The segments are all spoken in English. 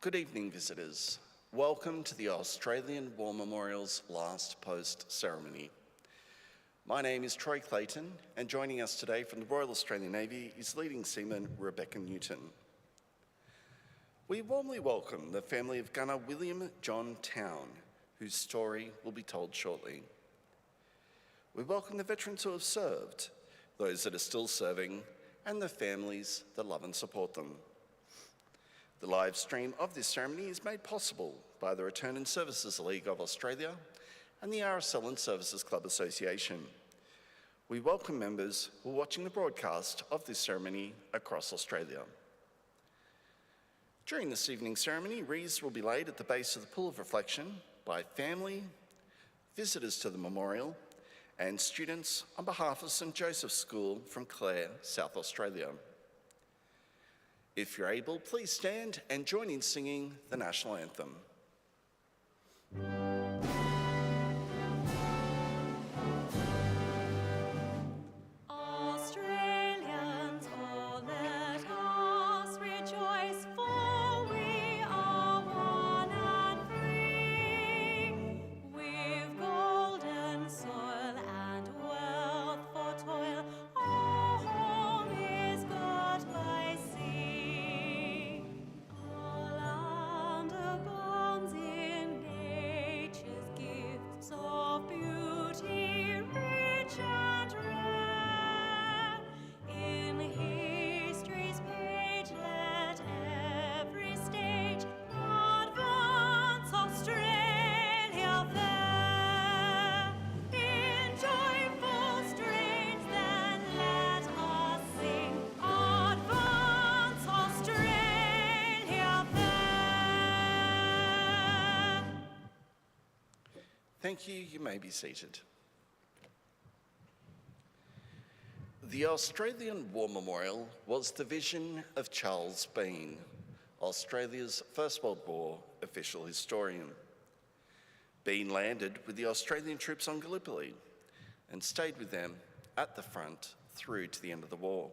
Good evening, visitors. Welcome to the Australian War Memorial's last post ceremony. My name is Troy Clayton, and joining us today from the Royal Australian Navy is leading seaman Rebecca Newton. We warmly welcome the family of Gunner William John Town, whose story will be told shortly. We welcome the veterans who have served, those that are still serving, and the families that love and support them. The live stream of this ceremony is made possible by the Return and Services League of Australia and the RSL and Services Club Association. We welcome members who are watching the broadcast of this ceremony across Australia. During this evening's ceremony, wreaths will be laid at the base of the Pool of Reflection by family, visitors to the memorial, and students on behalf of St Joseph's School from Clare, South Australia. If you're able, please stand and join in singing the National Anthem. Australians, oh, let us rejoice, for we are one and free. We've golden soil and wealth for toil. Our home is God by sea. Our land abounds in nature's gifts of beauty, rich and rare. In history's page, let every stage advance Australia fair. In joyful strains, then let us sing, advance Australia fair. Thank you. You may be seated. The Australian War Memorial was the vision of Charles Bean, Australia's First World War official historian. Bean landed with the Australian troops on Gallipoli and stayed with them at the front through to the end of the war.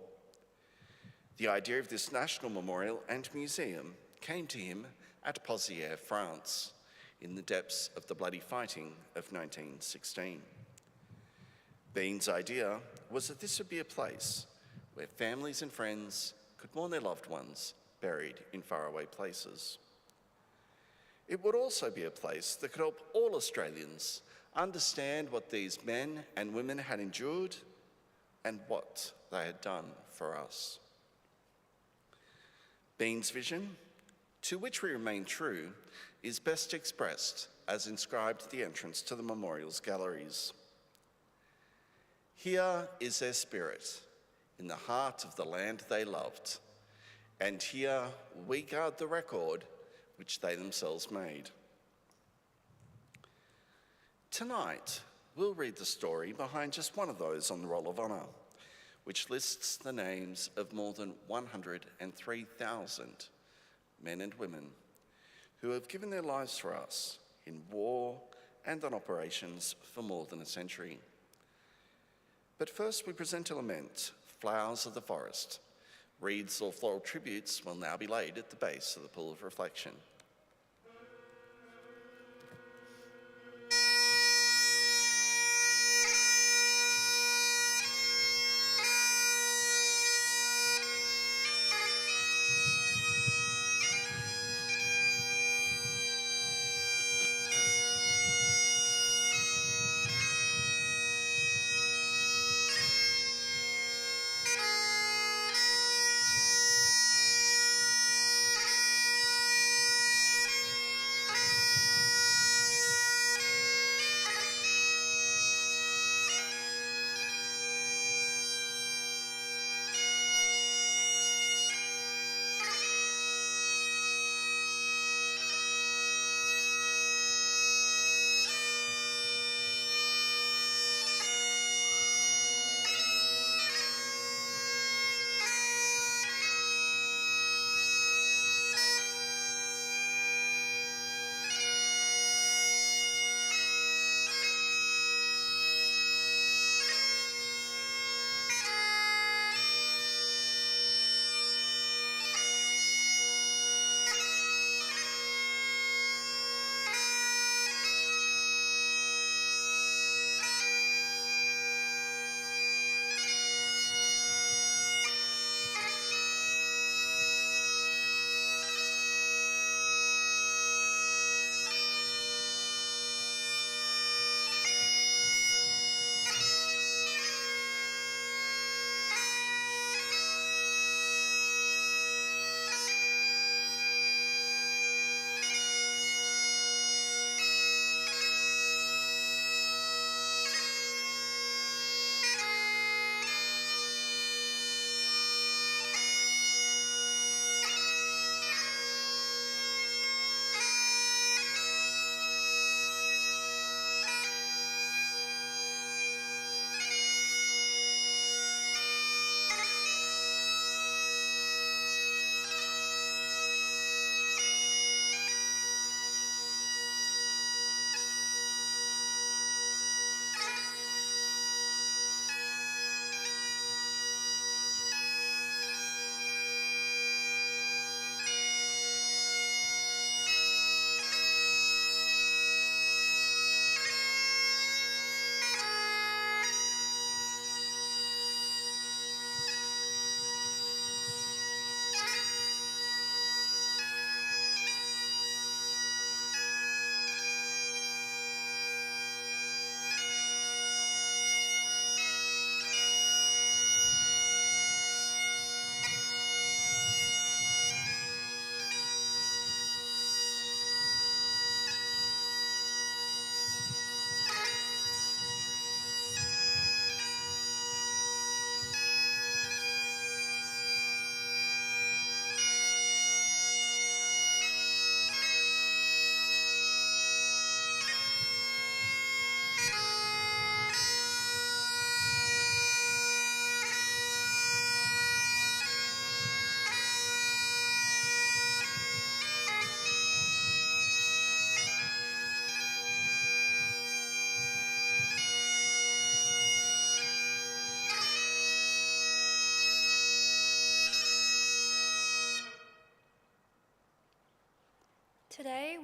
The idea of this national memorial and museum came to him at Pozières, France, in the depths of the bloody fighting of 1916. Bean's idea was that this would be a place where families and friends could mourn their loved ones buried in faraway places. It would also be a place that could help all Australians understand what these men and women had endured and what they had done for us. Bean's vision, to which we remain true, is best expressed as inscribed at the entrance to the memorial's galleries. Here is their spirit, in the heart of the land they loved, and here we guard the record which they themselves made. Tonight, we'll read the story behind just one of those on the Roll of Honour, which lists the names of more than 103,000 men and women who have given their lives for us in war and on operations for more than a century. But first we present a lament, Flowers of the Forest. Wreaths or floral tributes will now be laid at the base of the Pool of Reflection.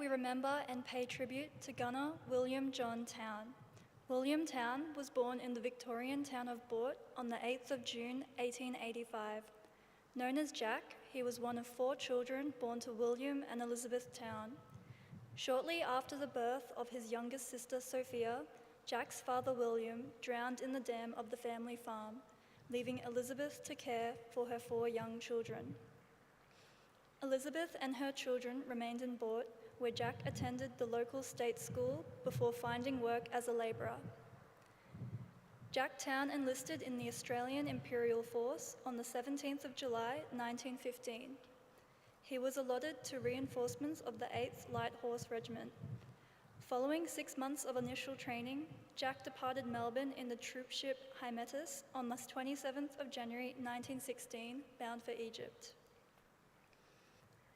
we remember and pay tribute to Gunner William John Town. William Town was born in the Victorian town of Boort on the 8th of June 1885. Known as Jack, he was one of 4 children born to William and Elizabeth Town. Shortly after the birth of his youngest sister Sophia, Jack's father William drowned in the dam of the family farm, leaving Elizabeth to care for her 4 young children. Elizabeth and her children remained in Boort, where Jack attended the local state school before finding work as a labourer. Jack Town enlisted in the Australian Imperial Force on the 17th of July 1915. He was allotted to reinforcements of the 8th Light Horse Regiment. Following 6 months of initial training, Jack departed Melbourne in the troopship Hymettus on the 27th of January 1916, bound for Egypt.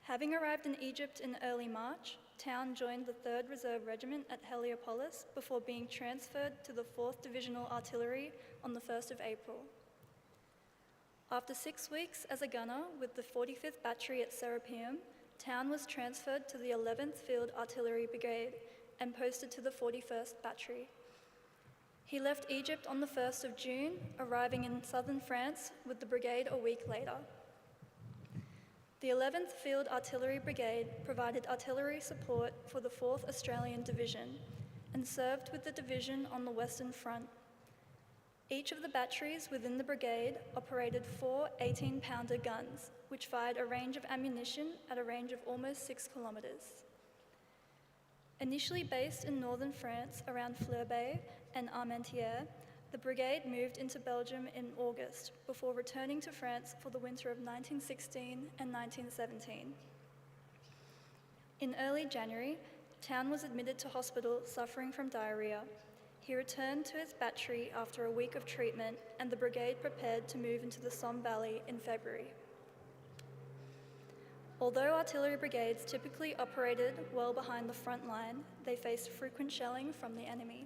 Having arrived in Egypt in early March, Town joined the 3rd Reserve Regiment at Heliopolis before being transferred to the 4th Divisional Artillery on the 1st of April. After 6 weeks as a gunner with the 45th Battery at Serapeum, Town was transferred to the 11th Field Artillery Brigade and posted to the 41st Battery. He left Egypt on the 1st of June, arriving in southern France with the brigade a week later. The 11th Field Artillery Brigade provided artillery support for the 4th Australian Division and served with the division on the Western Front. Each of the batteries within the brigade operated 4 18-pounder guns, which fired a range of ammunition at a range of almost 6 kilometres. Initially based in northern France around Fleurbaix and Armentières, the brigade moved into Belgium in August before returning to France for the winter of 1916 and 1917. In early January, Town was admitted to hospital suffering from diarrhoea. He returned to his battery after a week of treatment, and the brigade prepared to move into the Somme Valley in February. Although artillery brigades typically operated well behind the front line, they faced frequent shelling from the enemy.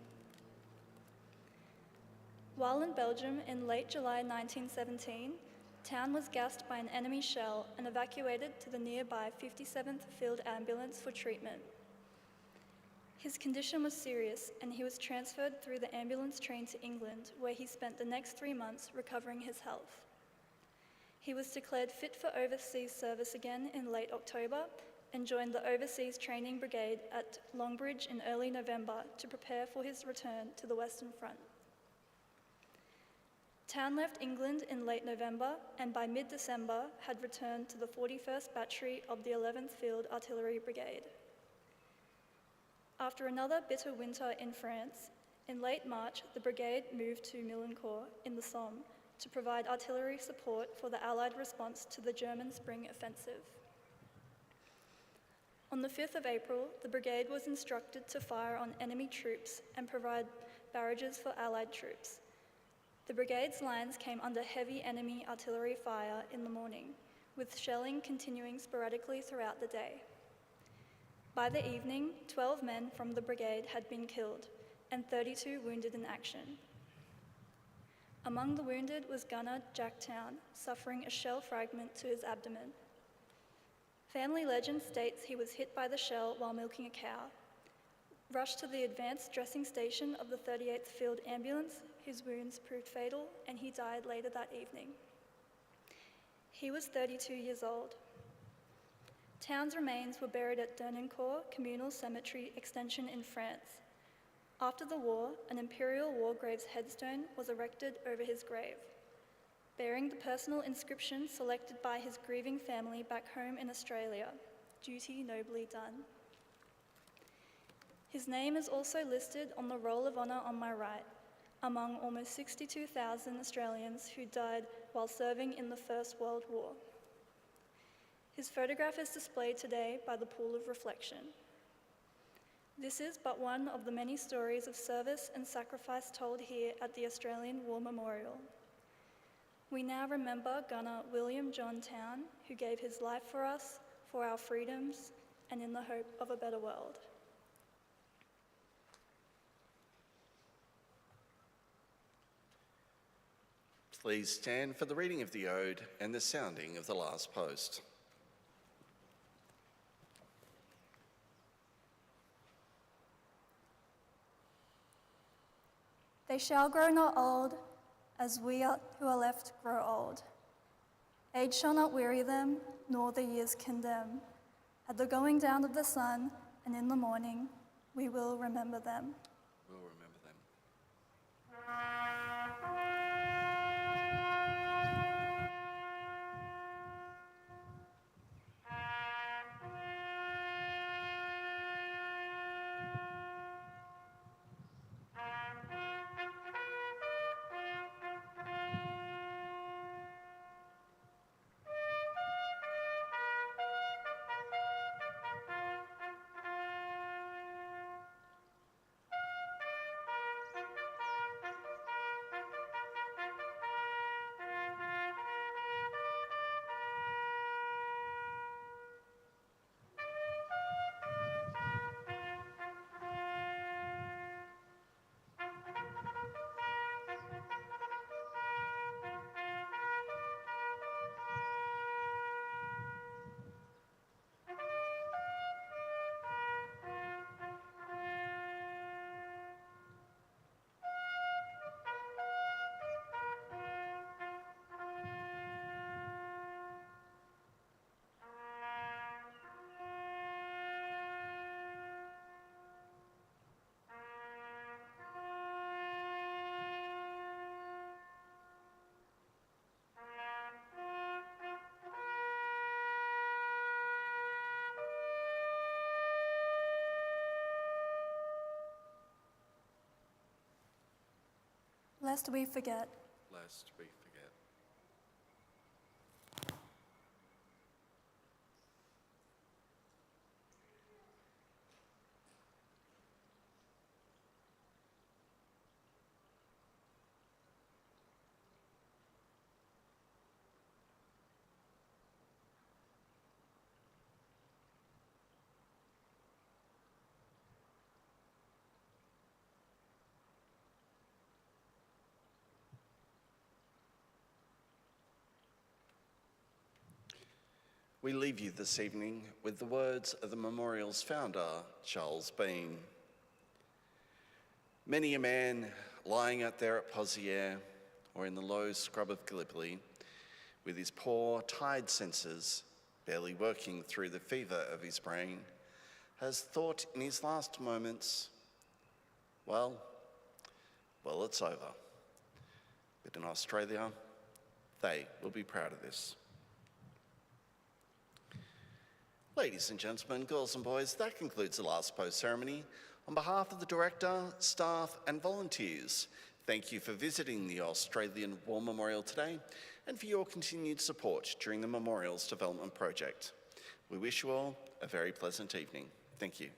While in Belgium in late July 1917, Town was gassed by an enemy shell and evacuated to the nearby 57th Field Ambulance for treatment. His condition was serious, and he was transferred through the ambulance train to England, where he spent the next 3 months recovering his health. He was declared fit for overseas service again in late October and joined the Overseas Training Brigade at Longbridge in early November to prepare for his return to the Western Front. Town left England in late November and by mid-December had returned to the 41st Battery of the 11th Field Artillery Brigade. After another bitter winter in France, in late March the brigade moved to Milancourt in the Somme to provide artillery support for the Allied response to the German Spring Offensive. On the 5th of April, the brigade was instructed to fire on enemy troops and provide barrages for Allied troops. The brigade's lines came under heavy enemy artillery fire in the morning, with shelling continuing sporadically throughout the day. By the evening, 12 men from the brigade had been killed and 32 wounded in action. Among the wounded was gunner Jack Town, suffering a shell fragment to his abdomen. Family legend states he was hit by the shell while milking a cow. Rushed to the advanced dressing station of the 38th Field Ambulance, his wounds proved fatal and he died later that evening. He was 32 years old. Town's remains were buried at Dernancourt Communal Cemetery Extension in France. After the war, an Imperial War Graves headstone was erected over his grave, bearing the personal inscription selected by his grieving family back home in Australia, "Duty nobly done." His name is also listed on the Roll of Honour on my right, among almost 62,000 Australians who died while serving in the First World War. His photograph is displayed today by the Pool of Reflection. This is but one of the many stories of service and sacrifice told here at the Australian War Memorial. We now remember gunner William John Town, who gave his life for us, for our freedoms, and in the hope of a better world. Please stand for the reading of the Ode and the sounding of the last post. They shall grow not old, as who are left grow old. Age shall not weary them, nor the years condemn. At the going down of the sun and in the morning, we will remember them. We'll remember them. Lest we forget. Lest we forget. We leave you this evening with the words of the memorial's founder, Charles Bean. Many a man lying out there at Pozières or in the low scrub of Gallipoli, with his poor, tired senses barely working through the fever of his brain, has thought in his last moments, well, it's over. But in Australia, they will be proud of this. Ladies and gentlemen, girls and boys, that concludes the last post ceremony. On behalf of the director, staff and volunteers, thank you for visiting the Australian War Memorial today and for your continued support during the Memorial's development project. We wish you all a very pleasant evening. Thank you.